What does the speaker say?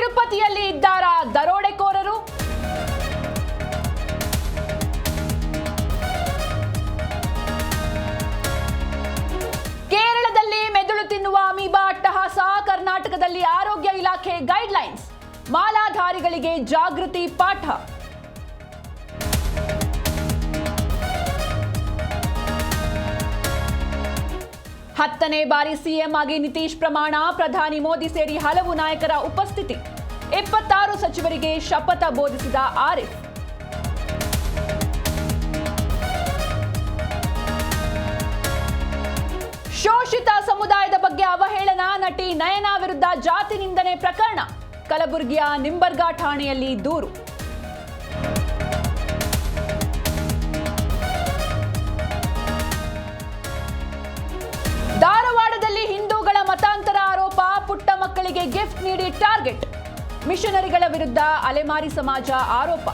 ತಿರುಪತಿಯಲ್ಲಿ ಇದ್ದಾರಾ ದರೋಡೆಕೋರರು? ಕೇರಳದಲ್ಲಿ ಮೆದುಳು ತಿನ್ನುವ ಅಮೀಬಾ ಅಟ್ಟಹಾಸ, ಕರ್ನಾಟಕದಲ್ಲಿ ಆರೋಗ್ಯ ಇಲಾಖೆ ಗೈಡ್ಲೈನ್ಸ್, ಮಾಲಾಧಾರಿಗಳಿಗೆ ಜಾಗೃತಿ ಪಾಠ. ಹತ್ತನೇ ಬಾರಿ ಸಿಎಂ ಆಗಿ ನಿತೀಶ್ ಪ್ರಮಾಣ, ಪ್ರಧಾನಿ ಮೋದಿ ಸೇರಿ ಹಲವು ನಾಯಕರ ಉಪಸ್ಥಿತಿ. 26 ಸಚಿವರಿಗೆ ಶಪಥ ಬೋಧಿಸಿದ ಆರಿಫ್. ಶೋಷಿತ ಸಮುದಾಯದ ಬಗ್ಗೆ ಅವಹೇಳನ, ನಟಿ ನಯನಾ ವಿರುದ್ಧ ಜಾತಿ ನಿಂದನೆ ಪ್ರಕರಣ, ಕಲಬುರಗಿಯ ನಿಂಬರ್ಗಾ ಠಾಣೆಯಲ್ಲಿ ದೂರು. ಧಾರವಾಡದಲ್ಲಿ ಹಿಂದೂಗಳ ಮತಾಂತರ ಆರೋಪ, ಪುಟ್ಟ ಮಕ್ಕಳಿಗೆ ಗಿಫ್ಟ್ ನೀಡಿ ಟಾರ್ಗೆಟ್, ಮಿಷನರಿಗಳ ವಿರುದ್ಧ ಅಲೆಮಾರಿ ಸಮಾಜ ಆರೋಪ.